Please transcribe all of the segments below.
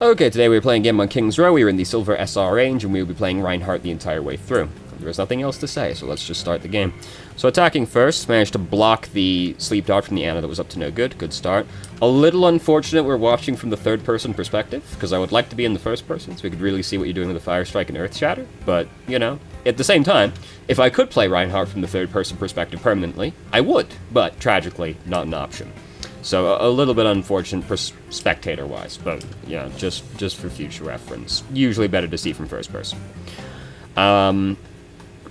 Okay, today we're playing a game on King's Row. We're in the Silver SR range, and we will be playing Reinhardt the entire way through. There's nothing else to say, so let's just start the game. So attacking first, managed to block the sleep dart from the Ana that was up to no good. Good start. A little unfortunate we're watching from the third-person perspective, because I would like to be in the first person, so we could really see what you're doing with the Fire Strike and Earth Shatter. But, you know, at the same time, if I could play Reinhardt from the third-person perspective permanently, I would, but tragically, not an option. So a little bit unfortunate spectator-wise, but yeah, just for future reference. Usually better to see from first person.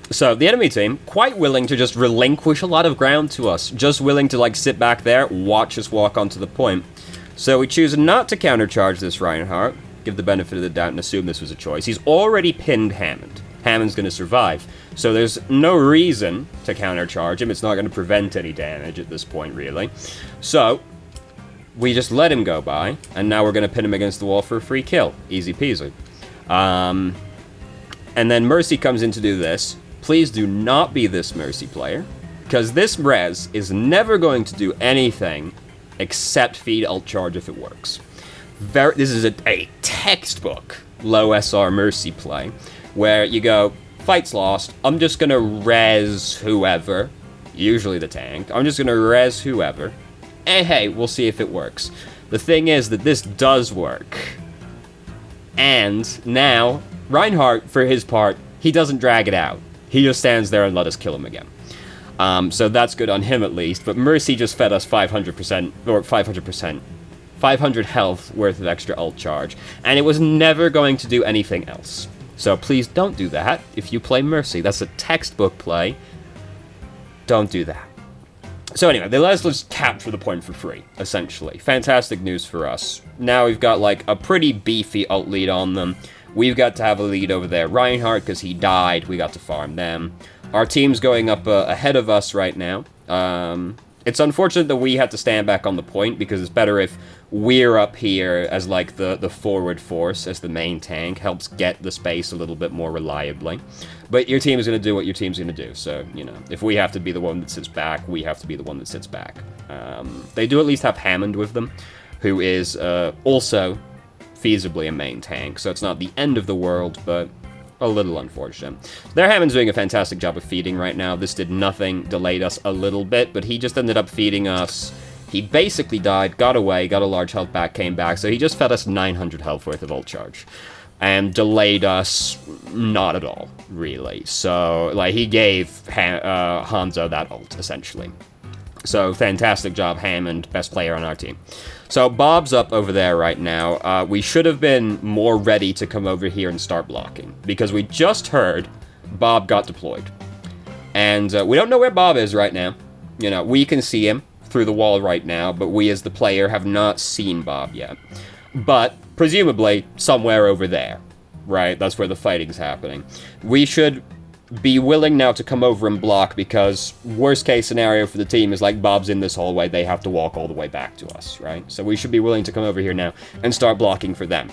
So the enemy team, quite willing to just relinquish a lot of ground to us. Just willing to, like, sit back there, watch us walk onto the point. So we choose not to countercharge this Reinhardt, give the benefit of the doubt and assume this was a choice. He's already pinned Hammond. Hammond's going to survive. So there's no reason to countercharge him. It's not going to prevent any damage at this point, really. So we just let him go by, and now we're going to pin him against the wall for a free kill. Easy peasy. And then Mercy comes in to do this. Please do not be this Mercy player, because this res is never going to do anything except feed ult charge if it works. This is a textbook low SR Mercy play, where you go, fight's lost, I'm just gonna res whoever, usually the tank, I'm just gonna res whoever, and hey, we'll see if it works. The thing is that this does work. And now, Reinhardt, for his part, he doesn't drag it out. He just stands there and let us kill him again. So that's good on him at least, but Mercy just fed us 500%, or 500%, 500 health worth of extra ult charge, and it was never going to do anything else. So please don't do that if you play Mercy. That's a textbook play. Don't do that. So anyway, they let us just capture the point for free, essentially. Fantastic news for us. Now we've got, like, a pretty beefy ult lead on them. We've got to have a lead over there. Reinhardt, because he died, we got to farm them. Our team's going up ahead of us right now. It's unfortunate that we had to stand back on the point, because it's better if we're up here as, like, the forward force, as the main tank, helps get the space a little bit more reliably. But your team is going to do what your team's going to do, so, you know, if we have to be the one that sits back, we have to be the one that sits back. They do at least have Hammond with them, who is also feasibly a main tank, so it's not the end of the world, but a little unfortunate. Their Hammond's doing a fantastic job of feeding right now. This did nothing, delayed us a little bit, but he just ended up feeding us. He basically died, got away, got a large health back, came back, so he just fed us 900 health worth of ult charge. And delayed us not at all, really. So, like, he gave Hanzo that ult, essentially. So, fantastic job, Hammond, best player on our team. So, Bob's up over there right now. We should have been more ready to come over here and start blocking, because we just heard Bob got deployed. And we don't know where Bob is right now. You know, we can see him through the wall right now, but we as the player have not seen Bob yet. But, presumably, somewhere over there, right? That's where the fighting's happening. We should be willing now to come over and block, because worst case scenario for the team is, like, Bob's in this hallway, they have to walk all the way back to us, right? So we should be willing to come over here now and start blocking for them.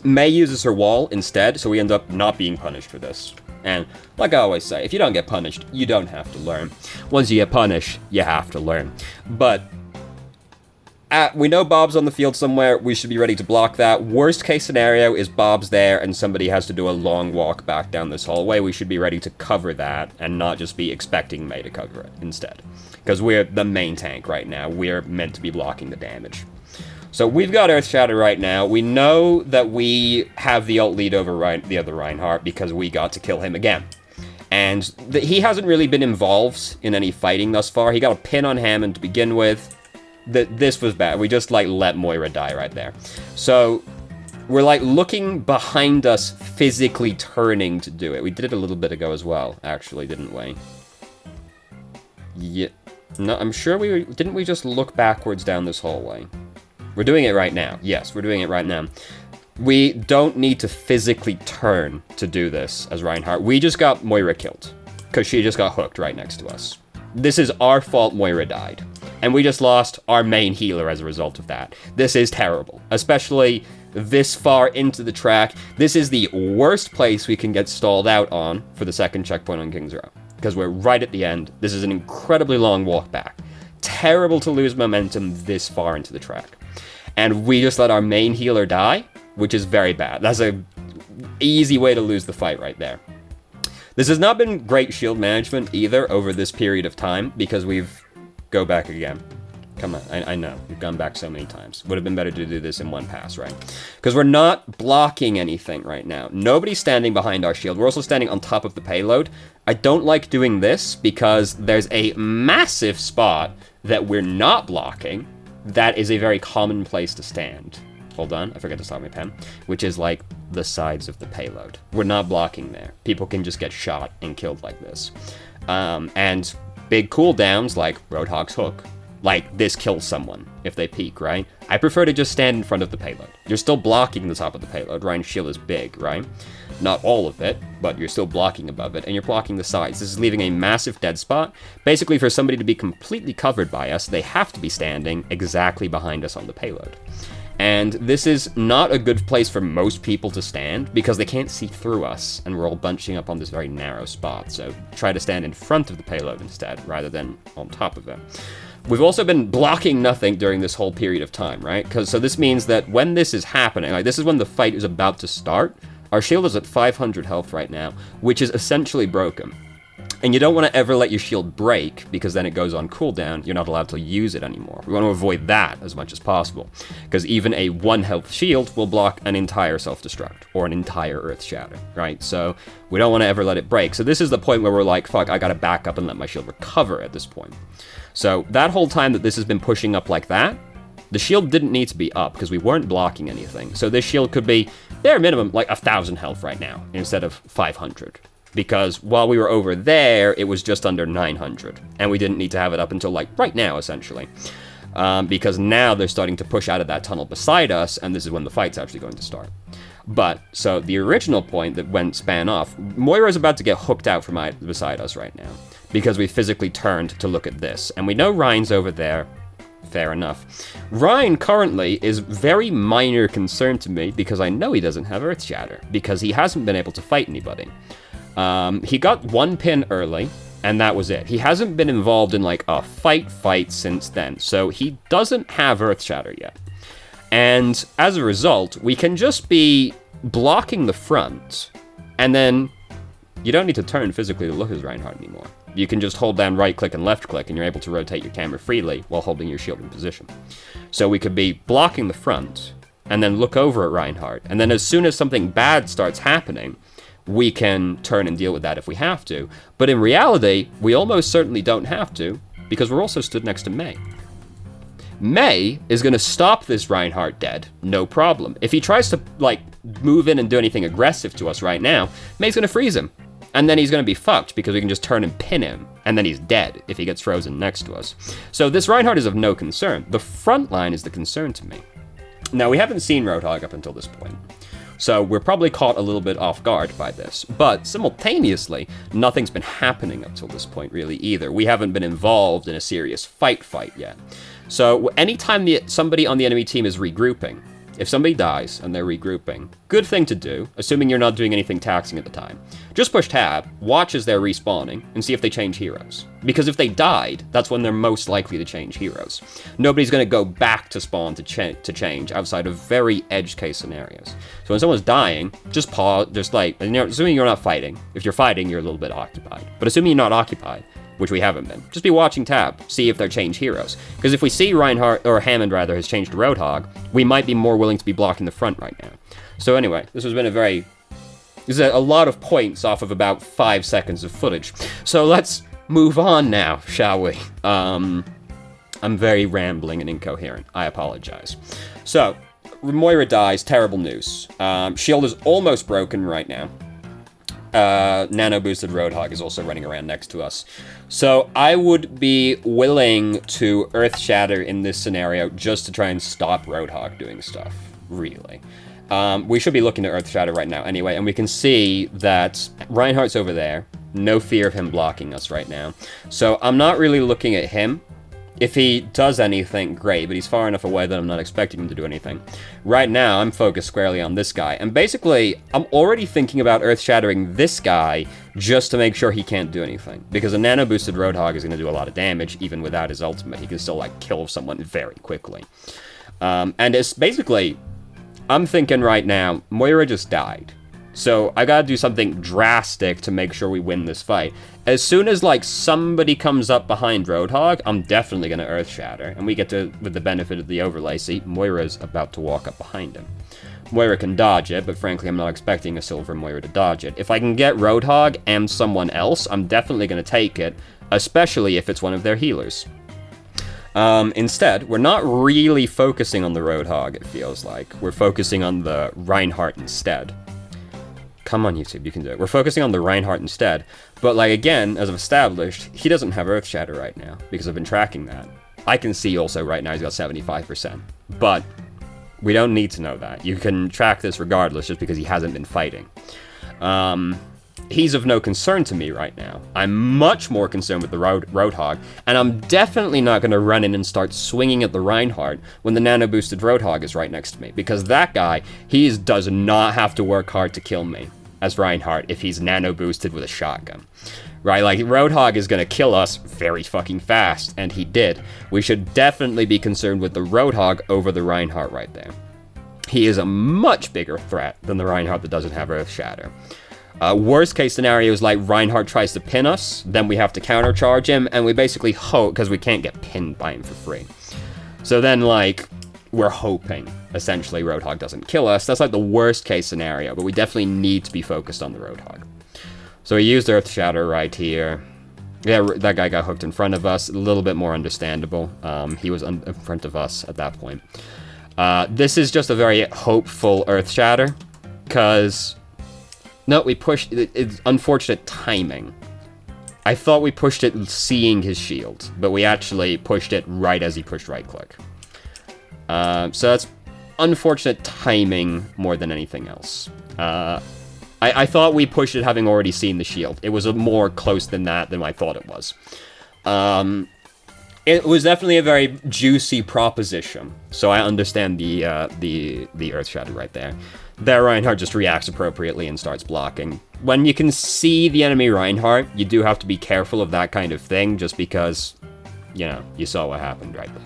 Mei uses her wall instead, so we end up not being punished for this. And, like I always say, if you don't get punished, you don't have to learn. Once you get punished, you have to learn. But we know Bob's on the field somewhere, we should be ready to block that. Worst case scenario is Bob's there and somebody has to do a long walk back down this hallway. We should be ready to cover that and not just be expecting Mei to cover it instead. Because we're the main tank right now. We're meant to be blocking the damage. So we've got Earth Shatter right now. We know that we have the ult lead over the other Reinhardt because we got to kill him again. And he hasn't really been involved in any fighting thus far. He got a pin on Hammond to begin with. This was bad. We just, like, let Moira die right there. So we're, like, looking behind us, physically turning to do it. We did it a little bit ago as well, actually, didn't we? Yeah. No, I'm sure didn't we just look backwards down this hallway? We're doing it right now. Yes, we're doing it right now. We don't need to physically turn to do this as Reinhardt. We just got Moira killed, because she just got hooked right next to us. This is our fault Moira died. And we just lost our main healer as a result of that. This is terrible, especially this far into the track. This is the worst place we can get stalled out on for the second checkpoint on King's Row, because we're right at the end. This is an incredibly long walk back. Terrible to lose momentum this far into the track. And we just let our main healer die? which is very bad. That's a easy way to lose the fight right there. This has not been great shield management either over this period of time, because we've... Go back again. Come on, I know. We've gone back so many times. Would have been better to do this in one pass, right? Because we're not blocking anything right now. Nobody's standing behind our shield. We're also standing on top of the payload. I don't like doing this because there's a massive spot that we're not blocking that is a very common place to stand. Hold on, I forgot to stop my pen. Which is like the sides of the payload. We're not blocking there. People can just get shot and killed like this. And big cooldowns like Roadhog's hook. Like, this kills someone if they peek, right? I prefer to just stand in front of the payload. You're still blocking the top of the payload. Ryan's shield is big, right? Not all of it, but you're still blocking above it, and you're blocking the sides. This is leaving a massive dead spot. Basically, for somebody to be completely covered by us, they have to be standing exactly behind us on the payload. And this is not a good place for most people to stand, because they can't see through us, and we're all bunching up on this very narrow spot. So try to stand in front of the payload instead, rather than on top of it. We've also been blocking nothing during this whole period of time, right? So this means that when this is happening, like this is when the fight is about to start, our shield is at 500 health right now, which is essentially broken. And you don't want to ever let your shield break, because then it goes on cooldown. You're not allowed to use it anymore. We want to avoid that as much as possible, because even a 1 health shield will block an entire self-destruct, or an entire earth shatter, right? So we don't want to ever let it break. So this is the point where we're like, fuck, I gotta back up and let my shield recover at this point. So that whole time that this has been pushing up like that, the shield didn't need to be up because we weren't blocking anything. So this shield could be, bare minimum, like 1,000 health right now instead of 500. Because while we were over there, it was just under 900. And we didn't need to have it up until like right now, essentially. Because now they're starting to push out of that tunnel beside us, and this is when the fight's actually going to start. But, so the original point that went span off, Moira's about to get hooked out from beside us right now. Because we physically turned to look at this. And we know Ryan's over there. Fair enough. Ryan currently is very minor concern to me because I know he doesn't have Earth Shatter. Because he hasn't been able to fight anybody. He got 1 pin early, and that was it. He hasn't been involved in like a fight since then. So he doesn't have Earth Shatter yet. And as a result, we can just be blocking the front, and then you don't need to turn physically to look as Reinhardt anymore. You can just hold down right click and left click, and you're able to rotate your camera freely while holding your shield in position. So we could be blocking the front, and then look over at Reinhardt, and then as soon as something bad starts happening, we can turn and deal with that if we have to. But in reality, we almost certainly don't have to, because we're also stood next to Mei. Mei is going to stop this Reinhardt dead, no problem. If he tries to, like, move in and do anything aggressive to us right now, Mei's going to freeze him. And then he's going to be fucked, because we can just turn and pin him, and then he's dead if he gets frozen next to us. So this Reinhardt is of no concern. The front line is the concern to me. Now, we haven't seen Roadhog up until this point. So we're probably caught a little bit off guard by this. But simultaneously, nothing's been happening up till this point really either. We haven't been involved in a serious fight yet. So anytime somebody on the enemy team is regrouping, if somebody dies and they're regrouping, good thing to do, assuming you're not doing anything taxing at the time. Just push tab, watch as they're respawning, and see if they change heroes. Because if they died, that's when they're most likely to change heroes. Nobody's going to go back to spawn to change outside of very edge case scenarios. So when someone's dying, just pause, just like, assuming you're not fighting. If you're fighting, you're a little bit occupied. But assuming you're not occupied, which we haven't been, just be watching tab, see if they're changed heroes. Because if we see Reinhardt, or Hammond rather, has changed to Roadhog, we might be more willing to be blocking the front right now. So anyway, this has been this is a lot of points off of about 5 seconds of footage. So let's move on now, shall we? I'm very rambling and incoherent. I apologize. So, Moira dies, terrible news. Shield is almost broken right now. Nano-boosted Roadhog is also running around next to us. So I would be willing to Earth Shatter in this scenario just to try and stop Roadhog doing stuff, really. We should be looking to Earth Shatter right now anyway, and we can see that Reinhardt's over there. No fear of him blocking us right now. So I'm not really looking at him. If he does anything, great, but he's far enough away that I'm not expecting him to do anything. Right now, I'm focused squarely on this guy, and basically, I'm already thinking about Earth-Shattering this guy just to make sure he can't do anything. Because a nano-boosted Roadhog is going to do a lot of damage, even without his ultimate. He can still, like, kill someone very quickly. And it's basically, I'm thinking right now, Moira just died. So I gotta do something drastic to make sure we win this fight. As soon as, like, somebody comes up behind Roadhog, I'm definitely gonna Earth Shatter. And we get to, with the benefit of the overlay, see, Moira's about to walk up behind him. Moira can dodge it, but frankly, I'm not expecting a silver Moira to dodge it. If I can get Roadhog and someone else, I'm definitely gonna take it, especially if it's one of their healers. Instead, we're not really focusing on the Roadhog, it feels like. We're focusing on the Reinhardt instead. Come on, YouTube, you can do it. We're focusing on the Reinhardt instead. But, like, again, as I've established, he doesn't have Earth Shatter right now, because I've been tracking that. I can see also right now he's got 75%. But we don't need to know that. You can track this regardless, just because he hasn't been fighting. He's of no concern to me right now. I'm much more concerned with the Roadhog, and I'm definitely not going to run in and start swinging at the Reinhardt when the nano-boosted Roadhog is right next to me, because that guy, does not have to work hard to kill me as Reinhardt if he's nano-boosted with a shotgun. Right, like, Roadhog is going to kill us very fucking fast, and he did. We should definitely be concerned with the Roadhog over the Reinhardt right there. He is a much bigger threat than the Reinhardt that doesn't have Earth Shatter. Worst case scenario is like Reinhardt tries to pin us, then we have to countercharge him, and we basically hope, because we can't get pinned by him for free. So then, like, we're hoping, essentially, Roadhog doesn't kill us. That's like the worst case scenario, but we definitely need to be focused on the Roadhog. So we used Earth Shatter right here. Yeah, that guy got hooked in front of us, a little bit more understandable. He was in front of us at that point. This is just a very hopeful Earth Shatter, because... No, we pushed... It's unfortunate timing. I thought we pushed it seeing his shield, but we actually pushed it right as he pushed right-click. So that's unfortunate timing more than anything else. I thought we pushed it having already seen the shield. It was more close than that than I thought it was. It was definitely a very juicy proposition, so I understand the Earth Shatter right there. There, Reinhardt just reacts appropriately and starts blocking. When you can see the enemy Reinhardt, you do have to be careful of that kind of thing, just because, you know, you saw what happened right there.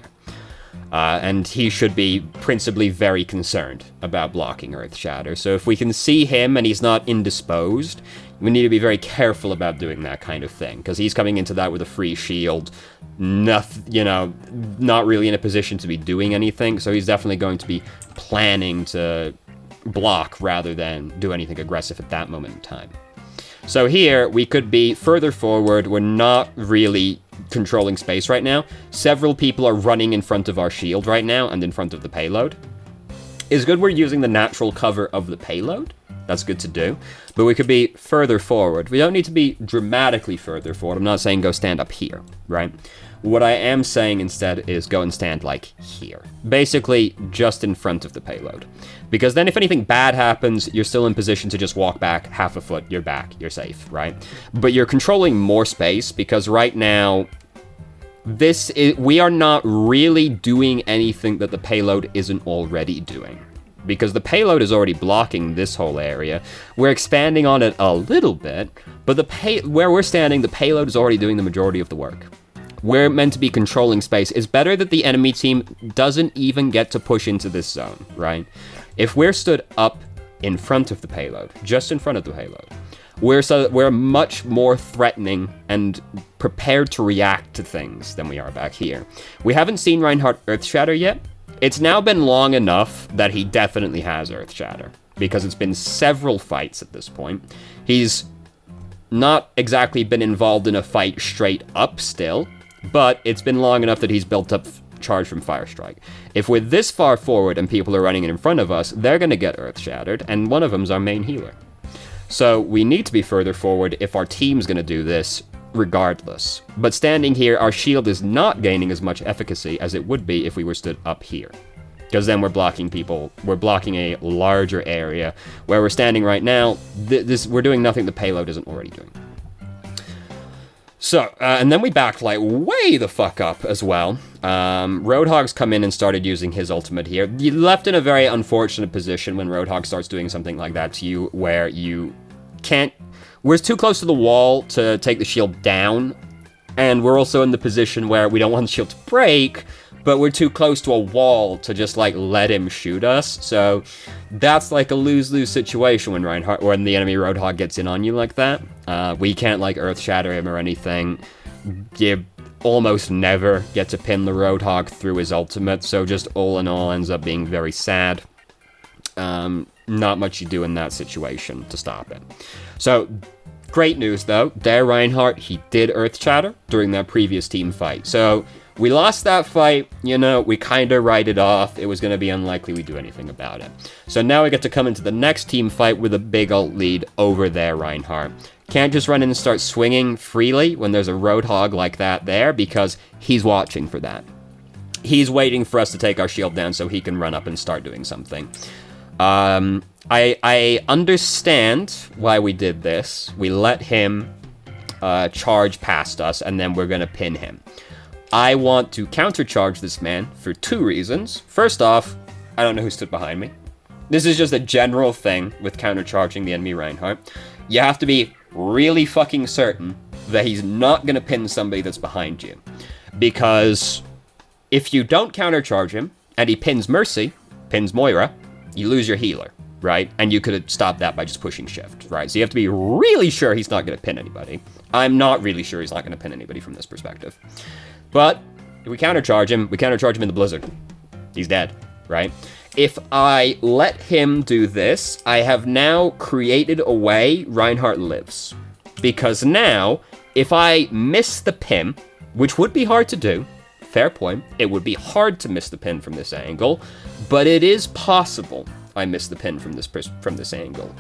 And he should be principally very concerned about blocking Earth Shatter. So if we can see him and he's not indisposed, we need to be very careful about doing that kind of thing, because he's coming into that with a free shield, not really in a position to be doing anything, so he's definitely going to be planning to block rather than do anything aggressive at that moment in time. So here, we could be further forward. We're not really controlling space right now. Several people are running in front of our shield right now and in front of the payload. It's good we're using the natural cover of the payload. That's good to do. But we could be further forward. We don't need to be dramatically further forward. I'm not saying go stand up here, right? What I am saying instead is go and stand, like, here. Basically, just in front of the payload. Because then if anything bad happens, you're still in position to just walk back half a foot. You're back. You're safe, right? But you're controlling more space, because right now, we are not really doing anything that the payload isn't already doing. Because the payload is already blocking this whole area. We're expanding on it a little bit, but where we're standing, the payload is already doing the majority of the work. We're meant to be controlling space. It's better that the enemy team doesn't even get to push into this zone, right? If we're stood up in front of the payload, just in front of the payload, we're much more threatening and prepared to react to things than we are back here. We haven't seen Reinhardt Earth Shatter yet. It's now been long enough that he definitely has Earth Shatter, because it's been several fights at this point. He's not exactly been involved in a fight straight up still, but it's been long enough that he's built up charge from Firestrike. If we're this far forward and people are running in front of us, they're going to get Earth Shattered, and one of them's our main healer. So we need to be further forward if our team's going to do this, regardless. But standing here, our shield is not gaining as much efficacy as it would be if we were stood up here. Because then we're blocking people, we're blocking a larger area. Where we're standing right now, we're doing nothing the payload isn't already doing. So, and then we backed, like, way the fuck up as well. Roadhog's come in and started using his ultimate here. You left in a very unfortunate position when Roadhog starts doing something like that to you, where you can't... We're too close to the wall to take the shield down, and we're also in the position where we don't want the shield to break, but we're too close to a wall to just, like, let him shoot us. So that's, like, a lose-lose situation when the enemy Roadhog gets in on you like that. We can't, like, Earth Shatter him or anything. You almost never get to pin the Roadhog through his ultimate, so just all in all ends up being very sad. Not much you do in that situation to stop it. So, great news, though. There, Reinhardt, he did Earth Shatter during that previous team fight. So, we lost that fight, you know, we kind of write it off. It was going to be unlikely we do anything about it. So now we get to come into the next team fight with a big ult lead over there, Reinhardt. Can't just run in and start swinging freely when there's a Roadhog like that there, because he's watching for that. He's waiting for us to take our shield down so he can run up and start doing something. I understand why we did this. We let him charge past us, and then we're going to pin him. I want to countercharge this man for 2 reasons. First off, I don't know who stood behind me. This is just a general thing with countercharging the enemy Reinhardt. You have to be really fucking certain that he's not going to pin somebody that's behind you. Because if you don't countercharge him, and he pins Mercy, pins Moira, you lose your healer, right? And you could have stopped that by just pushing shift, right? So you have to be really sure he's not going to pin anybody. I'm not really sure he's not going to pin anybody from this perspective. But if we countercharge him in the Blizzard. He's dead, right? If I let him do this, I have now created a way Reinhardt lives. Because now, if I miss the pin, which would be hard to do, fair point, it would be hard to miss the pin from this angle, but it is possible I miss the pin from this angle.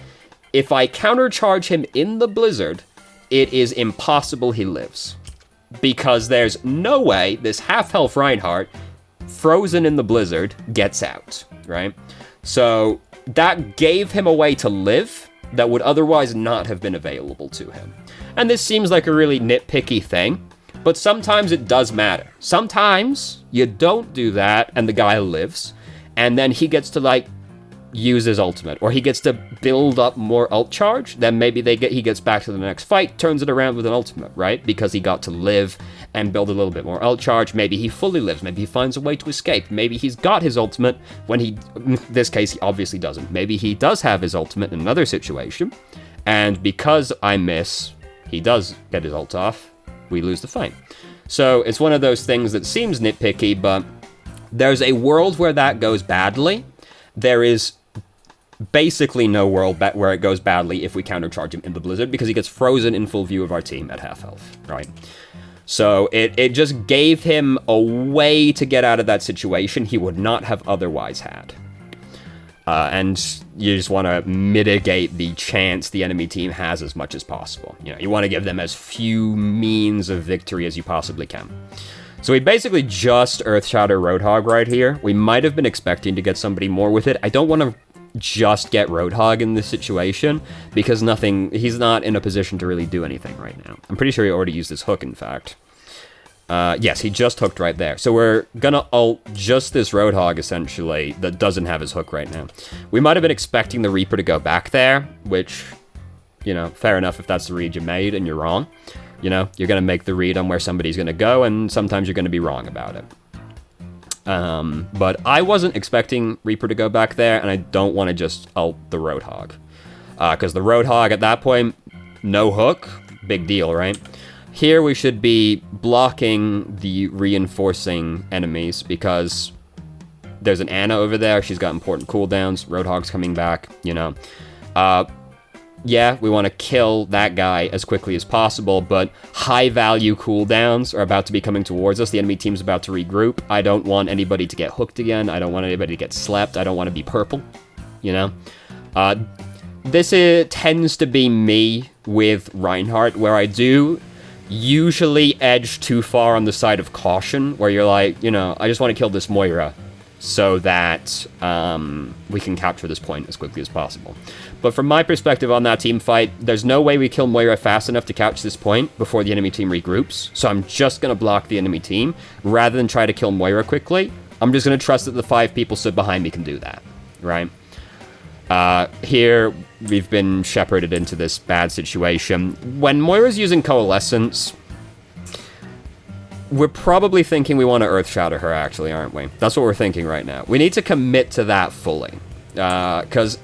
If I countercharge him in the Blizzard, it is impossible he lives. Because there's no way this half-health Reinhardt, frozen in the Blizzard, gets out, right? So that gave him a way to live that would otherwise not have been available to him. And this seems like a really nitpicky thing, but sometimes it does matter. Sometimes you don't do that and the guy lives, and then he gets to, like, use his ultimate, or he gets to build up more ult charge, then maybe he gets back to the next fight, turns it around with an ultimate, right? Because he got to live and build a little bit more ult charge. Maybe he fully lives, maybe he finds a way to escape, maybe he's got his ultimate when in this case, he obviously doesn't. Maybe he does have his ultimate in another situation, and because I miss, he does get his ult off, we lose the fight. So it's one of those things that seems nitpicky, but there's a world where that goes badly. There is basically no world where it goes badly if we countercharge him in the Blizzard, because he gets frozen in full view of our team at half health, right? So it just gave him a way to get out of that situation he would not have otherwise had. And you just want to mitigate the chance the enemy team has as much as possible. You know, you want to give them as few means of victory as you possibly can. So we basically just Earthshatter Roadhog right here. We might have been expecting to get somebody more with it. I don't want to just get Roadhog in this situation, because he's not in a position to really do anything right now. I'm pretty sure he already used his hook, in fact. Yes, he just hooked right there. So we're gonna ult just this Roadhog, essentially, that doesn't have his hook right now. We might have been expecting the Reaper to go back there, which, you know, fair enough if that's the read you made and you're wrong. You know, you're gonna make the read on where somebody's gonna go, and sometimes you're gonna be wrong about it. But I wasn't expecting Reaper to go back there, and I don't want to just ult the Roadhog. Because the Roadhog, at that point, no hook, big deal, right? Here we should be blocking the reinforcing enemies, because there's an Ana over there, she's got important cooldowns, Roadhog's coming back, you know. Yeah, we want to kill that guy as quickly as possible, but high-value cooldowns are about to be coming towards us. The enemy team's about to regroup. I don't want anybody to get hooked again. I don't want anybody to get slept. I don't want to be purple, you know? This tends to be me with Reinhardt, where I do usually edge too far on the side of caution, where you're like, you know, I just want to kill this Moira so that we can capture this point as quickly as possible. But from my perspective on that team fight, there's no way we kill Moira fast enough to catch this point before the enemy team regroups, so I'm just going to block the enemy team. Rather than try to kill Moira quickly, I'm just going to trust that the 5 people stood behind me can do that, right? Here, we've been shepherded into this bad situation. When Moira's using Coalescence, we're probably thinking we want to Earth Shatter her, actually, aren't we? That's what we're thinking right now. We need to commit to that fully. Because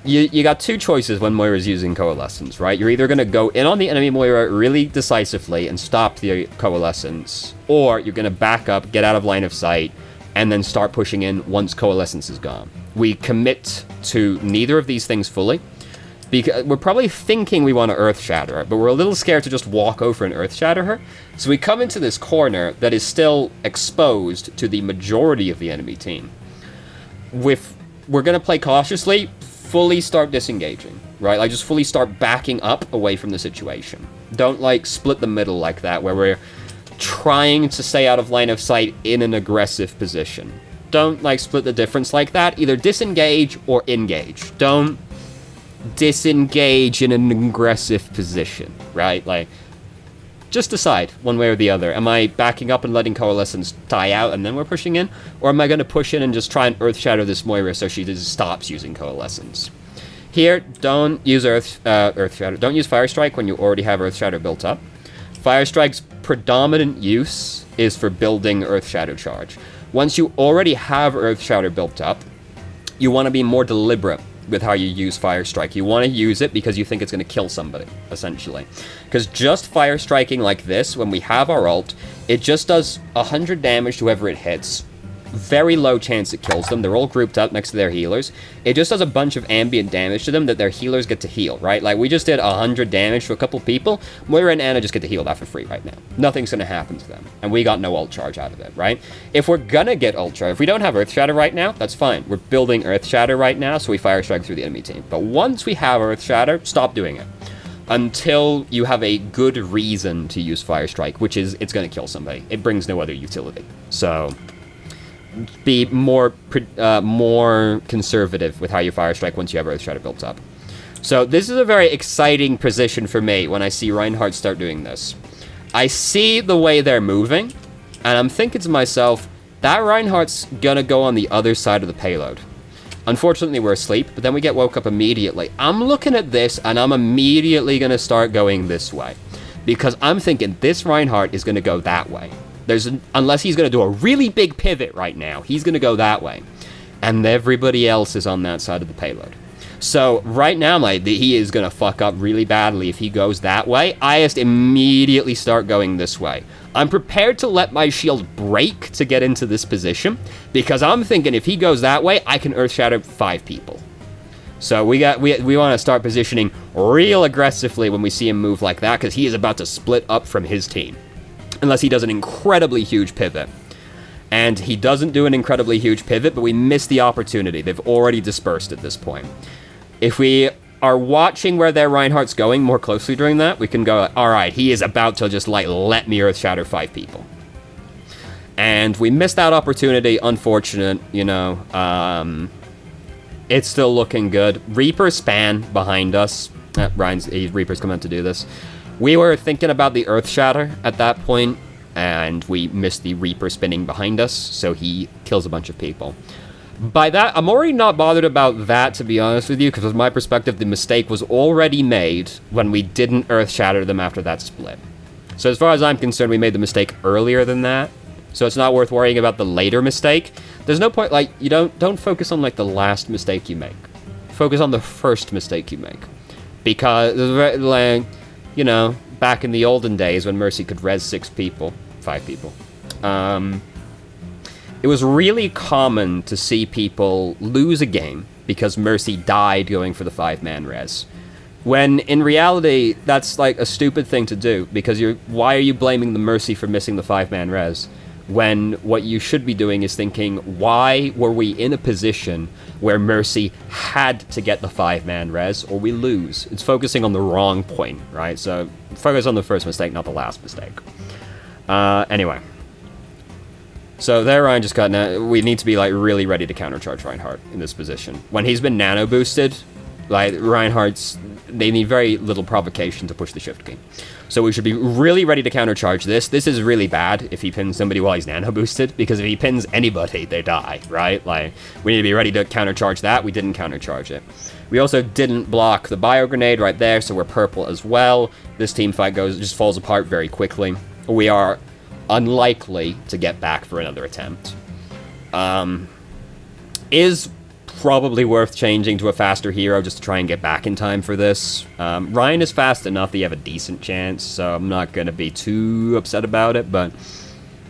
you got two choices when Moira's using Coalescence, right? You're either going to go in on the enemy Moira really decisively and stop the Coalescence, or you're going to back up, get out of line of sight, and then start pushing in once Coalescence is gone. We commit to neither of these things fully, because we're probably thinking we want to Earth Shatter her, but we're a little scared to just walk over and Earth Shatter her. So we come into this corner that is still exposed to the majority of the enemy team. We're going to play cautiously, fully start disengaging, right? Like, just fully start backing up away from the situation. Don't, like, split the middle like that, where we're trying to stay out of line of sight in an aggressive position. Don't, like, split the difference like that. Either disengage or engage. Don't disengage in an aggressive position, right? Like, just decide one way or the other. Am I backing up and letting Coalescence die out and then we're pushing in? Or am I going to push in and just try and Earth Shatter this Moira so she just stops using Coalescence? Here, don't use Earth Shatter. Don't use Fire Strike when you already have Earth Shatter built up. Fire Strike's predominant use is for building Earth Shatter charge. Once you already have Earth Shatter built up, you want to be more deliberate with how you use Fire Strike. You want to use it because you think it's going to kill somebody, essentially. Because just Fire Striking like this, when we have our ult, it just does 100 damage to whoever it hits. Very low chance it kills them. They're all grouped up next to their healers. It just does a bunch of ambient damage to them that their healers get to heal, right? Like, we just did 100 damage to a couple people. Moira and Ana just get to heal that for free right now. Nothing's going to happen to them. And we got no ult charge out of it, right? If we're going to get ult charge, if we don't have Earth Shatter right now, that's fine. We're building Earth Shatter right now, so we Fire Strike through the enemy team. But once we have Earth Shatter, stop doing it. Until you have a good reason to use Fire Strike, which is it's going to kill somebody. It brings no other utility. So be more conservative with how you Fire Strike once you have Earth Shatter built up. So this is a very exciting position for me when I see Reinhardt start doing this. I see the way they're moving, and I'm thinking to myself, that Reinhardt's gonna go on the other side of the payload. Unfortunately, we're asleep, but then we get woke up immediately. I'm looking at this, and I'm immediately gonna start going this way. Because I'm thinking this Reinhardt is gonna go that way. Unless he's going to do a really big pivot right now, he's going to go that way. And everybody else is on that side of the payload. So right now, like, he is going to fuck up really badly if he goes that way. I just immediately start going this way. I'm prepared to let my shield break to get into this position, because I'm thinking if he goes that way, I can Earth Shatter 5 people. So we want to start positioning real aggressively when we see him move like that, because he is about to split up from his team. Unless he does an incredibly huge pivot. And he doesn't do an incredibly huge pivot, but we miss the opportunity. They've already dispersed at this point. If we are watching where their Reinhardt's going more closely during that, we can go, alright, he is about to just, like, let me Earth Shatter 5 people. And we missed that opportunity, unfortunate, you know. It's still looking good. Reaper span behind us. Reaper's coming out to do this. We were thinking about the Earth Shatter at that point, and we missed the Reaper spinning behind us, so he kills a bunch of people. By that, I'm already not bothered about that, to be honest with you, because from my perspective, the mistake was already made when we didn't Earth Shatter them after that split. So as far as I'm concerned, we made the mistake earlier than that, so it's not worth worrying about the later mistake. There's no point, like, you don't focus on, like, the last mistake you make. Focus on the first mistake you make. Because, like, you know, back in the olden days when Mercy could res 5 people, it was really common to see people lose a game because Mercy died going for the 5-man res. When, in reality, that's, like, a stupid thing to do, because why are you blaming the Mercy for missing the 5-man res? When what you should be doing is thinking, why were we in a position where Mercy had to get the 5-man res, or we lose? It's focusing on the wrong point, right? So focus on the first mistake, not the last mistake. Anyway. So there Ryan just got... we need to be, like, really ready to countercharge Reinhardt in this position. When he's been nano boosted, like, Reinhardt's... they need very little provocation to push the shift key. So we should be really ready to countercharge this. This is really bad if he pins somebody while he's nano boosted, because if he pins anybody, they die, right? Like, we need to be ready to countercharge that. We didn't countercharge it. We also didn't block the bio grenade right there, so we're purple as well. This team fight just falls apart very quickly. We are unlikely to get back for another attempt. Is probably worth changing to a faster hero just to try and get back in time for this. Ryan is fast enough that you have a decent chance, so I'm not going to be too upset about it, but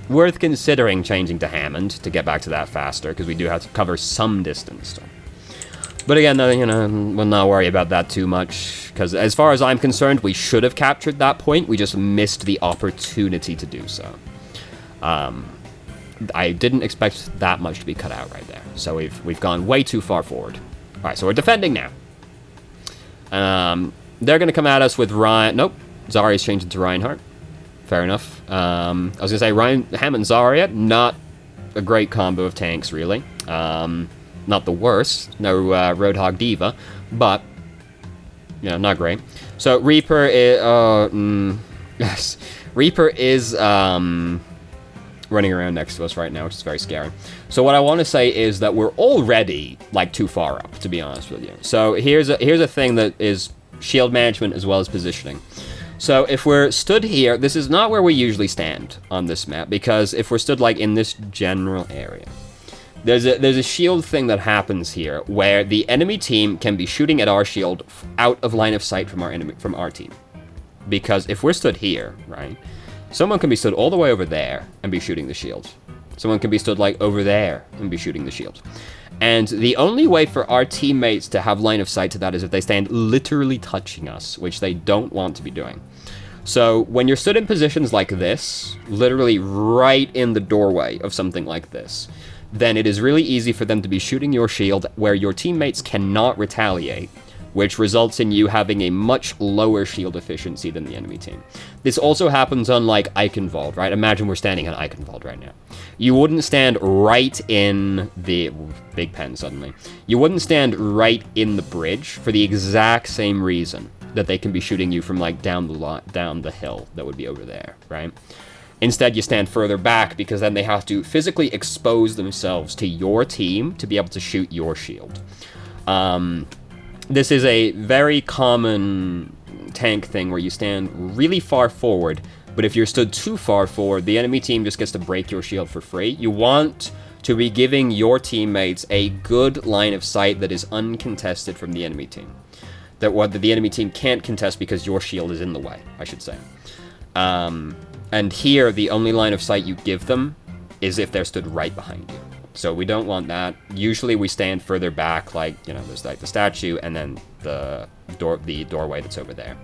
worth considering changing to Hammond to get back to that faster, because we do have to cover some distance still. But again, you know, we'll not worry about that too much, because as far as I'm concerned, we should have captured that point. We just missed the opportunity to do so. I didn't expect that much to be cut out right there. So we've gone way too far forward. All right, so we're defending now. They're going to come at us with Ryan. Nope, Zarya's changed into Reinhardt. Fair enough. I was going to say Hammond Zarya, not a great combo of tanks, really. Not the worst. No Roadhog Diva, but you know, not great. So Reaper is yes, Reaper is running around next to us right now, which is very scary. So what I want to say is that we're already like too far up, to be honest with you. So here's a thing that is shield management as well as positioning. So if we're stood here, this is not where we usually stand on this map, because if we're stood like in this general area, there's a shield thing that happens here where the enemy team can be shooting at our shield out of line of sight from our team. Because if we're stood here, right, someone can be stood all the way over there and be shooting the shield. Someone can be stood like over there and be shooting the shield. And the only way for our teammates to have line of sight to that is if they stand literally touching us, which they don't want to be doing. So when you're stood in positions like this, literally right in the doorway of something like this, then it is really easy for them to be shooting your shield where your teammates cannot retaliate, which results in you having a much lower shield efficiency than the enemy team. This also happens on, like, Eichenwald, right? Imagine we're standing on Eichenwald right now. You wouldn't stand right in the... Big pen, suddenly. You wouldn't stand right in the bridge for the exact same reason that they can be shooting you from, like, down the hill that would be over there, right? Instead, you stand further back because then they have to physically expose themselves to your team to be able to shoot your shield. This is a very common tank thing where you stand really far forward, but if you're stood too far forward, the enemy team just gets to break your shield for free. You want to be giving your teammates a good line of sight that is uncontested from the enemy team. That the enemy team can't contest because your shield is in the way, I should say. And here, the only line of sight you give them is if they're stood right behind you. So we don't want that. Usually we stand further back, like, you know, there's like the statue and then the doorway that's over there.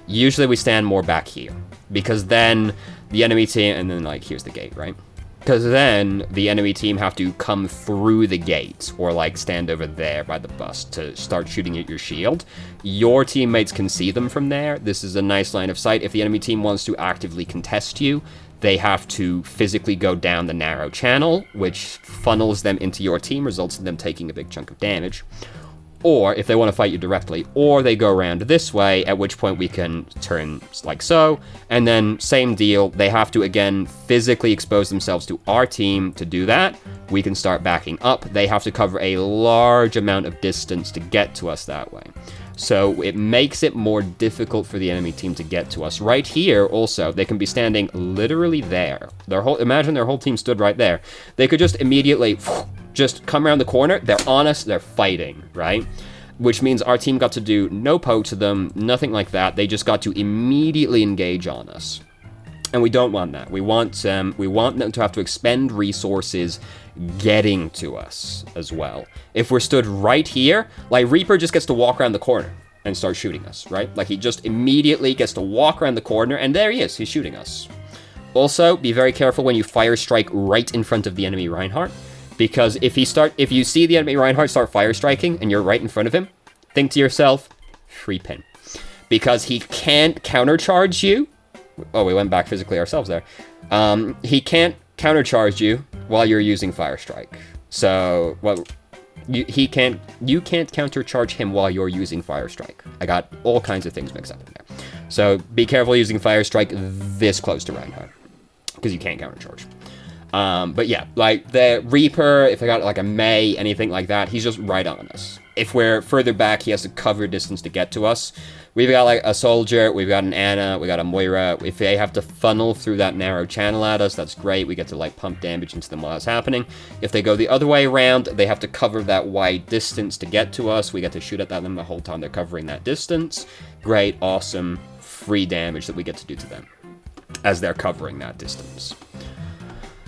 Usually we stand more back here, because then the enemy team, and then like here's the gate, right? Because then the enemy team have to come through the gate or like stand over there by the bus to start shooting at your shield. Your teammates can see them from there. This is a nice line of sight. If the enemy team wants to actively contest you, they have to physically go down the narrow channel, which funnels them into your team, results in them taking a big chunk of damage. Or if they want to fight you directly, or they go around this way, at which point we can turn like so, and then same deal, they have to again physically expose themselves to our team to do that. We can start backing up. They have to cover a large amount of distance to get to us that way. So it makes it more difficult for the enemy team to get to us. Right here, also, they can be standing literally there. Imagine their whole team stood right there. They could just immediately just come around the corner. They're on us. They're fighting, right? Which means our team got to do no poke to them, nothing like that. They just got to immediately engage on us. And we don't want that. We want them to have to expend resources getting to us as well. If we're stood right here, like Reaper just gets to walk around the corner and start shooting us, right? Like he just immediately gets to walk around the corner and there he is, he's shooting us. Also, be very careful when you fire strike right in front of the enemy Reinhardt, because if you see the enemy Reinhardt start fire striking and you're right in front of him, think to yourself, free pin. Because he can't countercharge you. Oh, we went back physically ourselves there. He can't countercharge you while you're using fire strike. So, well, you can't countercharge him while you're using fire strike. I got all kinds of things mixed up in there. So be careful using fire strike this close to Reinhardt, because you can't countercharge. But yeah, like the Reaper, if I got like a May, anything like that, he's just right on us. if we're further back, he has to cover distance to get to us. We've got like a soldier, we've got an Ana, we got a Moira. If they have to funnel through that narrow channel at us, that's great. We get to like pump damage into them while it's happening. If they go the other way around, they have to cover that wide distance to get to us. We get to shoot at them the whole time they're covering that distance. Great, awesome, free damage that we get to do to them as they're covering that distance.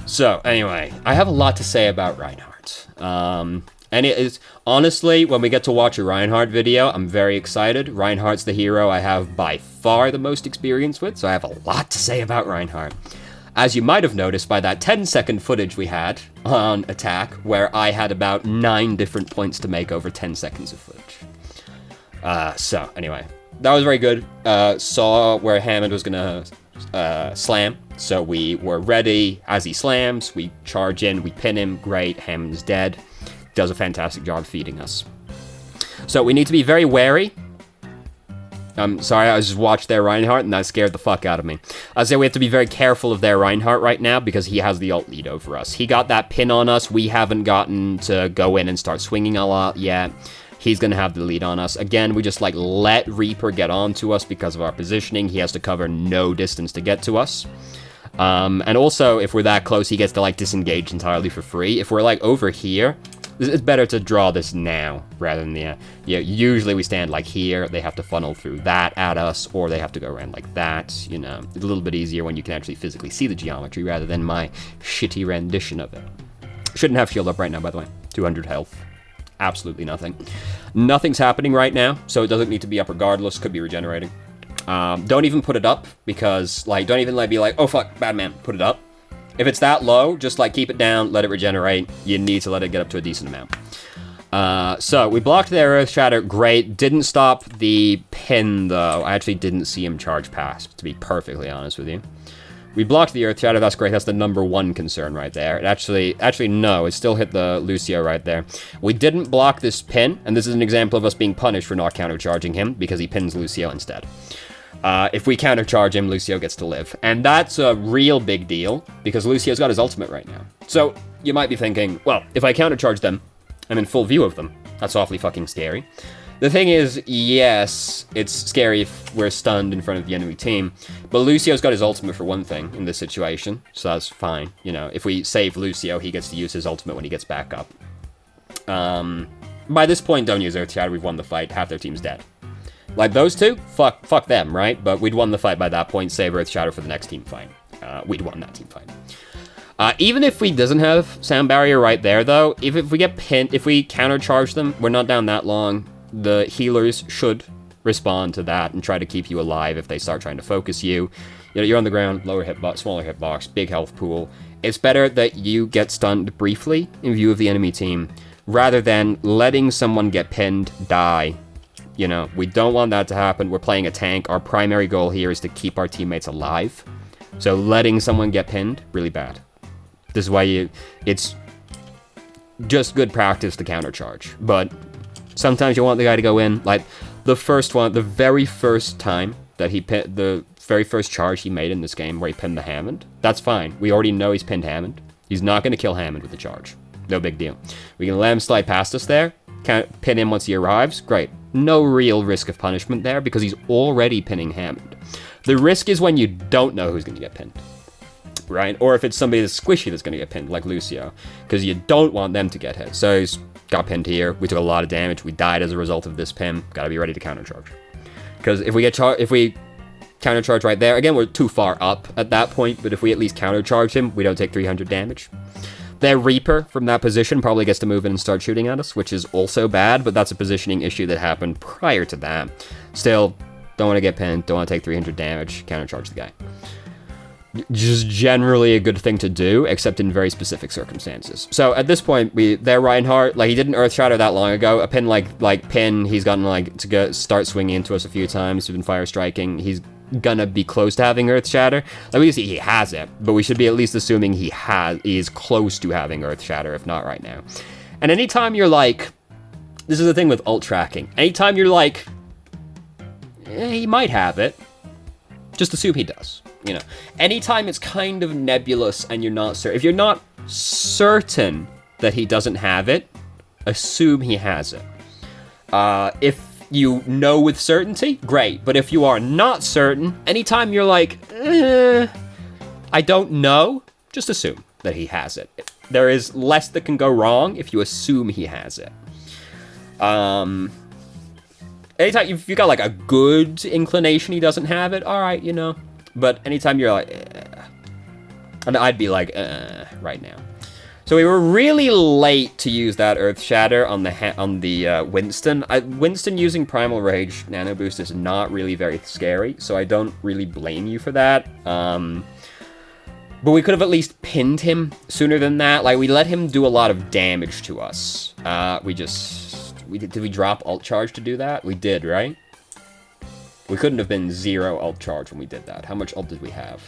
So, anyway, I have a lot to say about Reinhardt. And it is, honestly, when we get to watch a Reinhardt video, I'm very excited. Reinhardt's the hero I have by far the most experience with, so I have a lot to say about Reinhardt. As you might have noticed by that 10-second footage we had on Attack, where I had about 9 different points to make over 10 seconds of footage. So, anyway, that was very good. Saw where Hammond was gonna slam, so we were ready as he slams. We charge in, we pin him, great, Hammond's dead. Does a fantastic job feeding us. So we need to be very wary. I'm sorry, I just watched their Reinhardt and that scared the fuck out of me. I say we have to be very careful of their Reinhardt right now because he has the ult lead over us. He got that pin on us. We haven't gotten to go in and start swinging a lot yet. He's going to have the lead on us. Again, we just like let Reaper get on to us because of our positioning. He has to cover no distance to get to us. And also, if we're that close, he gets to like disengage entirely for free. If we're like over here, it's better to draw this now rather than the, usually we stand like here, they have to funnel through that at us, or they have to go around like that, you know. It's a little bit easier when you can actually physically see the geometry rather than my shitty rendition of it. Shouldn't have shield up right now, by the way. 200 health. Absolutely nothing. Nothing's happening right now, so it doesn't need to be up regardless, could be regenerating. Don't even put it up, because, like, don't even be like, oh fuck, bad man, put it up. If it's that low, just like keep it down, let it regenerate. You need to let it get up to a decent amount. So we blocked their Earth Shatter, great. Didn't stop the pin though. I actually didn't see him charge past, to be perfectly honest with you. We blocked the Earth Shatter, that's great. That's the #1 concern right there. It actually no, it still hit the Lucio right there. We didn't block this pin, and this is an example of us being punished for not countercharging him because he pins Lucio instead. If we countercharge him, Lucio gets to live. And that's a real big deal, because Lucio's got his ultimate right now. So, you might be thinking, well, if I countercharge them, I'm in full view of them. That's awfully fucking scary. The thing is, yes, it's scary if we're stunned in front of the enemy team, but Lucio's got his ultimate for one thing in this situation, so that's fine. You know, if we save Lucio, he gets to use his ultimate when he gets back up. By this point, don't use Earth Shatter, we've won the fight, half their team's dead. Like those two, fuck them, right? But we'd won the fight by that point. Save Earth Shatter for the next team fight. We'd won that team fight. Even if we doesn't have Sound Barrier right there, though, if we get pinned, if we countercharge them, we're not down that long. The healers should respond to that and try to keep you alive if they start trying to focus you. You know, you're on the ground, lower hitbox, smaller hitbox, big health pool. It's better that you get stunned briefly in view of the enemy team, rather than letting someone get pinned, die. You know, we don't want that to happen. We're playing a tank. Our primary goal here is to keep our teammates alive. So letting someone get pinned, really bad. This is why it's just good practice to countercharge. But sometimes you want the guy to go in. Like the very first time that he pinned, the very first charge he made in this game where he pinned the Hammond, that's fine. We already know he's pinned Hammond. He's not going to kill Hammond with the charge. No big deal. We can let him slide past us there. Can't pin him once he arrives. Great. No real risk of punishment there because he's already pinning Hammond. The risk is when you don't know who's going to get pinned, right? Or if it's somebody that's squishy that's going to get pinned, like Lucio, because you don't want them to get hit. So he's got pinned here. We took a lot of damage. We died as a result of this pin. Got to be ready to countercharge. Because if we countercharge right there, again, we're too far up at that point, but if we at least countercharge him, we don't take 300 damage. Their Reaper from that position probably gets to move in and start shooting at us, which is also bad, but that's a positioning issue that happened prior to that. Still, don't want to get pinned, don't want to take 300 damage, countercharge the guy. Just generally a good thing to do, except in very specific circumstances. So at this point, their Reinhardt, like he didn't Earth Shatter that long ago. A pin like pin, he's gotten like to start swinging into us a few times. We've been fire striking. He's gonna be close to having Earth Shatter. Like we see he has it, but we should be at least assuming he is close to having Earth Shatter, if not right now. And anytime you're like, this is the thing with ult tracking. Anytime you're like, he might have it, just assume he does. You know, anytime it's kind of nebulous and you're not certain, if you're not certain that he doesn't have it, assume he has it. If you know with certainty, great. But if you are not certain, anytime you're like, I don't know, just assume that he has it. There is less that can go wrong if you assume he has it. Anytime if you got like a good inclination he doesn't have it, all right, you know. But anytime you're like, and I'd be like, right now. So we were really late to use that Earth Shatter on the Winston. Winston using Primal Rage Nano Boost is not really very scary, so I don't really blame you for that. But we could have at least pinned him sooner than that. Like, we let him do a lot of damage to us. Did we drop Alt Charge to do that? We did, right? We couldn't have been 0 Alt Charge when we did that. How much Alt did we have?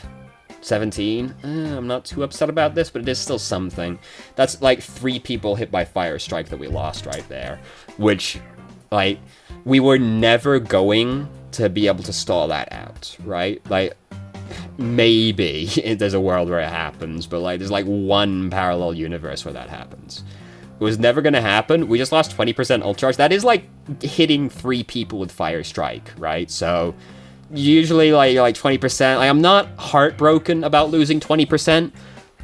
17? I'm not too upset about this, but it is still something. That's like 3 people hit by Fire Strike that we lost right there. Which, like, we were never going to be able to stall that out, right? Like, maybe there's a world where it happens, but like, there's like one parallel universe where that happens. It was never going to happen. We just lost 20% ult charge. That is like hitting 3 people with Fire Strike, right? So usually like 20%. Like, I'm not heartbroken about losing 20%,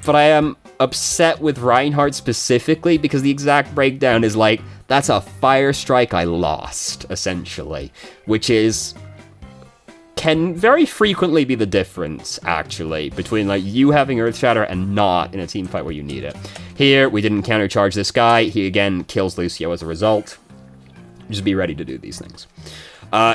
but I am upset with Reinhardt specifically because the exact breakdown is like, that's a Fire Strike I lost, essentially, which can very frequently be the difference, actually, between like you having Earth Shatter and not in a team fight where you need it. Here, we didn't countercharge this guy. He again kills Lucio as a result. Just be ready to do these things.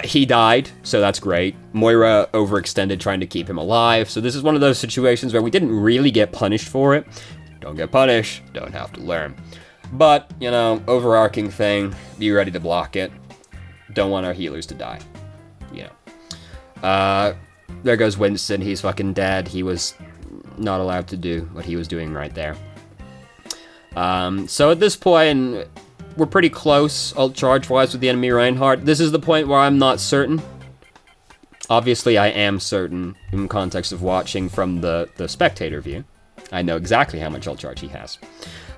He died, so that's great. Moira overextended trying to keep him alive, so this is one of those situations where we didn't really get punished for it. Don't get punished, don't have to learn. But, you know, overarching thing, be ready to block it. Don't want our healers to die. You know. There goes Winston, he's fucking dead. He was not allowed to do what he was doing right there. So at this point, we're pretty close, ult charge-wise, with the enemy Reinhardt. This is the point where I'm not certain. Obviously, I am certain in context of watching from the spectator view. I know exactly how much ult charge he has.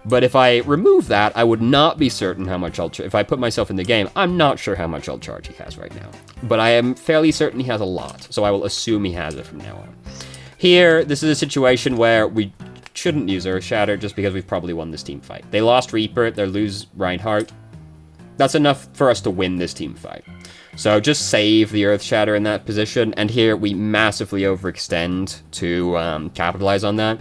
But if I remove that, I would not be certain how much ult charge. If I put myself in the game, I'm not sure how much ult charge he has right now. But I am fairly certain he has a lot, so I will assume he has it from now on. Here, this is a situation where we shouldn't use Earth Shatter just because we've probably won this team fight. They lost Reaper, they lose Reinhardt. That's enough for us to win this team fight. So just save the Earth Shatter in that position, and here we massively overextend to capitalize on that.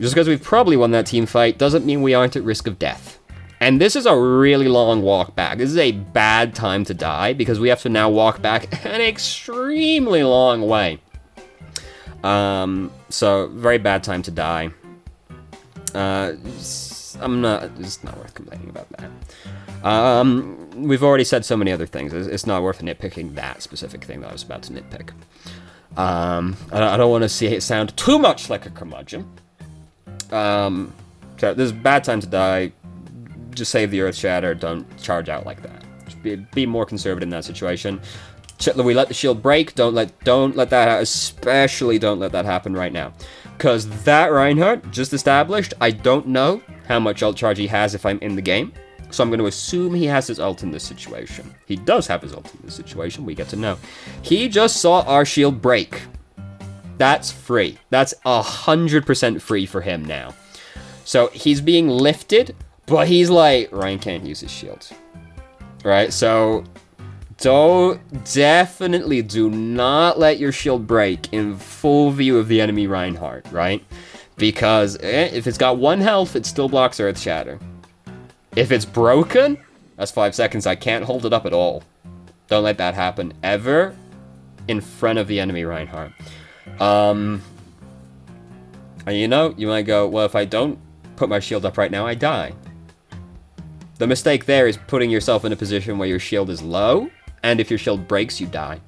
Just because we've probably won that team fight doesn't mean we aren't at risk of death. And this is a really long walk back. This is a bad time to die because we have to now walk back an extremely long way. So very bad time to die. It's not worth complaining about that. We've already said so many other things. It's not worth nitpicking that specific thing that I was about to nitpick. I don't want to see it sound too much like a curmudgeon. So this is a bad time to die. Just save the Earth Shatter. Don't charge out like that. Just be more conservative in that situation. We let the shield break. Don't let that, especially don't let that happen right now. Because that Reinhardt, just established, I don't know how much ult charge he has if I'm in the game. So I'm going to assume he has his ult in this situation. He does have his ult in this situation. We get to know. He just saw our shield break. That's free. That's 100% free for him now. So he's being lifted, but he's like, Ryan can't use his shield. Right? So definitely do not let your shield break in full view of the enemy Reinhardt, right? Because if it's got 1 health, it still blocks Earth Shatter. If it's broken, that's 5 seconds. I can't hold it up at all. Don't let that happen ever in front of the enemy Reinhardt. And you know, you might go, well, if I don't put my shield up right now, I die. The mistake there is putting yourself in a position where your shield is low, and if your shield breaks, you die.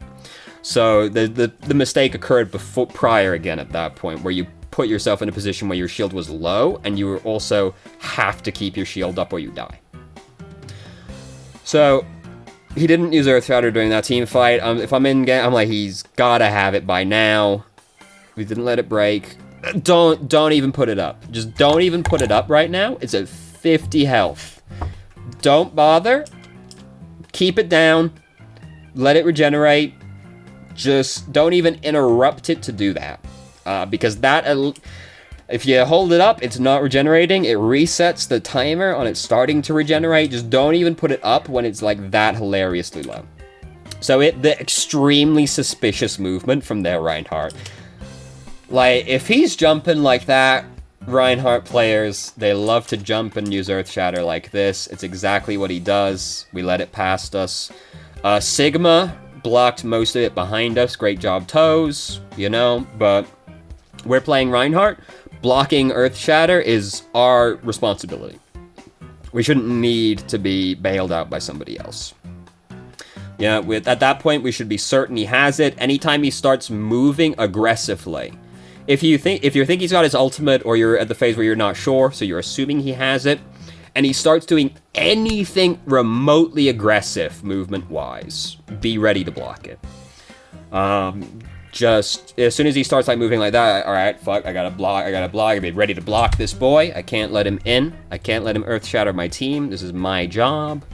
So the mistake occurred prior again at that point, where you put yourself in a position where your shield was low, and you also have to keep your shield up or you die. So he didn't use Earth Shatter during that team fight. If I'm in game, I'm like, he's gotta have it by now. We didn't let it break. Don't even put it up. Just don't even put it up right now. It's at 50 health. Don't bother. keep it down. Let it regenerate. Just don't even interrupt it to do that. Because that... if you hold it up, it's not regenerating. It resets the timer on it starting to regenerate. Just don't even put it up when it's like that hilariously low. So the extremely suspicious movement from there, Reinhardt. Like, if he's jumping like that, Reinhardt players, they love to jump and use Earth Shatter like this. It's exactly what he does. We let it past us. Sigma blocked most of it behind us. Great job, Toes, you know, but we're playing Reinhardt. Blocking Earth Shatter is our responsibility. We shouldn't need to be bailed out by somebody else. Yeah, at that point, we should be certain he has it. Anytime he starts moving aggressively. If you think he's got his ultimate, or you're at the phase where you're not sure, so you're assuming he has it, and he starts doing anything remotely aggressive movement-wise, be ready to block it. Just as soon as he starts like moving like that, all right, fuck, I gotta block, I gotta be ready to block this boy. I can't let him in. I can't let him Earth Shatter my team. This is my job.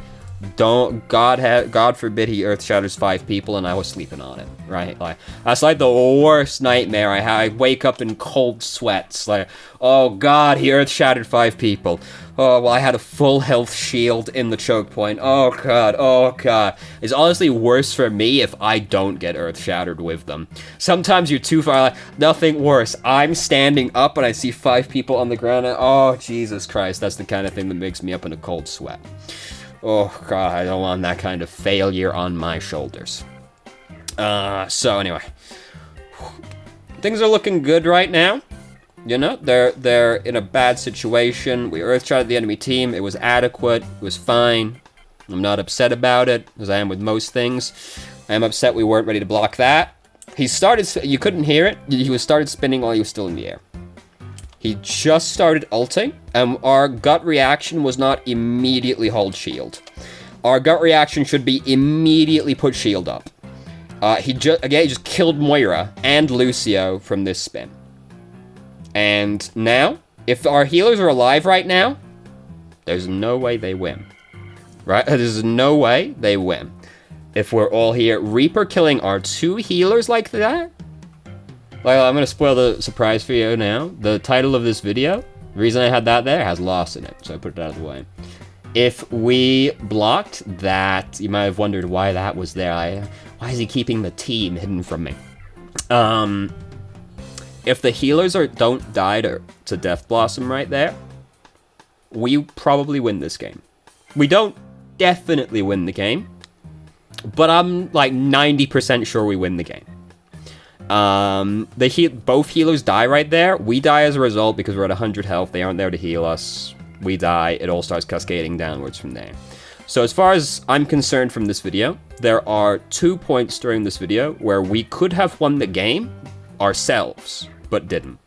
God forbid he Earth Shatters 5 people and I was sleeping on it, right? Like, that's like the worst nightmare I have. I wake up in cold sweats, like, oh God, he Earth Shattered 5 people. Oh, well, I had a full health shield in the choke point. Oh God. It's honestly worse for me if I don't get Earth Shattered with them. Sometimes you're too far, like, nothing worse. I'm standing up and I see 5 people on the ground and, oh, Jesus Christ, that's the kind of thing that makes me up in a cold sweat. Oh, God, I don't want that kind of failure on my shoulders. So anyway. Things are looking good right now. You know, they're in a bad situation. We earth-shotted the enemy team. It was adequate. It was fine. I'm not upset about it, as I am with most things. I am upset we weren't ready to block that. He started... You couldn't hear it. He started spinning while he was still in the air. He just started ulting, and our gut reaction was not immediately hold shield. Our gut reaction should be immediately put shield up. He just killed Moira and Lucio from this spin. And now, if our healers are alive right now, there's no way they win. Right? There's no way they win. If we're all here, Reaper killing our 2 healers like that? Well, I'm going to spoil the surprise for you now. The title of this video, the reason I had that there, has loss in it, so I put it out of the way. If we blocked that, you might have wondered why that was there. Why is he keeping the team hidden from me? If the healers don't die to Death Blossom right there, we probably win this game. We don't definitely win the game, but I'm like 90% sure we win the game. Both healers die right there. We die as a result because we're at 100 health. They aren't there to heal us. We die. It all starts cascading downwards from there. So as far as I'm concerned from this video, there are 2 points during this video where we could have won the game ourselves, but didn't.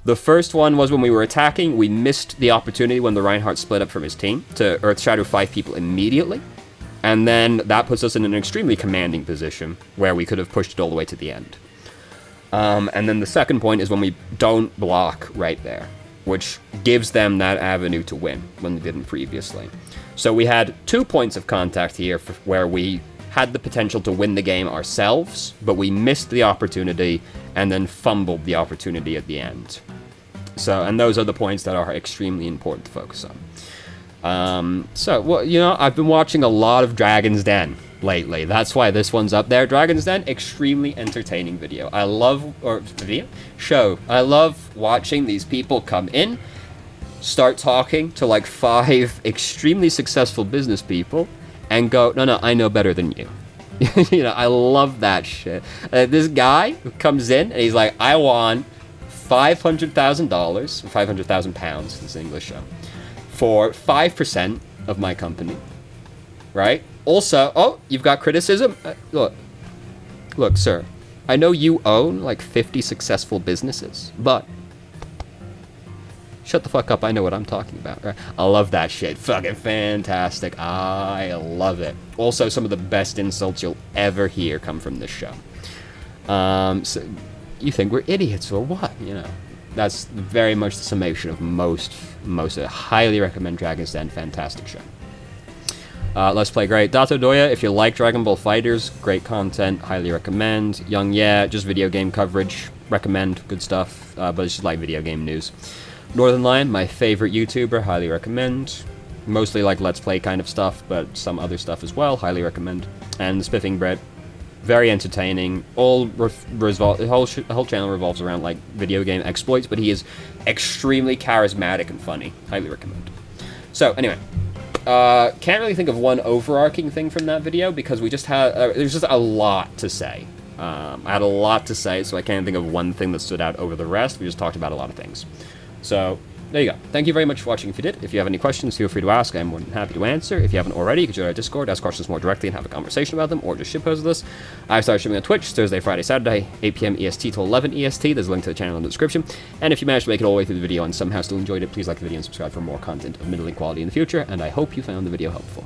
The first one was when we were attacking. We missed the opportunity when the Reinhardt split up from his team to Earth Shatter 5 people immediately. And then that puts us in an extremely commanding position where we could have pushed it all the way to the end. And then the second point is when we don't block right there, which gives them that avenue to win when they didn't previously. So we had 2 points of contact here where we had the potential to win the game ourselves, but we missed the opportunity and then fumbled the opportunity at the end. So, and those are the points that are extremely important to focus on. Well, you know, I've been watching a lot of Dragon's Den lately. That's why this one's up there. Dragon's Den, extremely entertaining video. I love watching these people come in, start talking to like 5 extremely successful business people, and go, no, I know better than you. You know, I love that shit. This guy who comes in and he's like, I want $500,000, 500,000 pounds, this English show, for 5% of my company, right? Also, oh, you've got criticism? Look, sir, I know you own like 50 successful businesses, but shut the fuck up, I know what I'm talking about, right? I love that shit. Fucking fantastic. I love it. Also, some of the best insults you'll ever hear come from this show. So you think we're idiots or what? You know, that's very much the summation of most. I highly recommend Dragon's Den. Fantastic show. Let's Play Great. Dato Doya, if you like Dragon Ball Fighters, great content, highly recommend. Young Yeah, just video game coverage, recommend, good stuff, but it's just like video game news. Northern Lion, my favorite YouTuber, highly recommend. Mostly like Let's Play kind of stuff, but some other stuff as well, highly recommend. And the Spiffing Brit, very entertaining. The whole channel revolves around like video game exploits, but he is extremely charismatic and funny. Highly recommend. So anyway, can't really think of one overarching thing from that video because we just had there's just a lot to say. I had a lot to say, so I can't think of one thing that stood out over the rest. We just talked about a lot of things. So there you go. Thank you very much for watching if you did. If you have any questions, feel free to ask. I'm more than happy to answer. If you haven't already, you can join our Discord, ask questions more directly, and have a conversation about them, or just shitpost with us. I've started streaming on Twitch Thursday, Friday, Saturday, 8 PM EST till 11 EST. There's a link to the channel in the description. And if you managed to make it all the way through the video and somehow still enjoyed it, please like the video and subscribe for more content of middling quality in the future. And I hope you found the video helpful.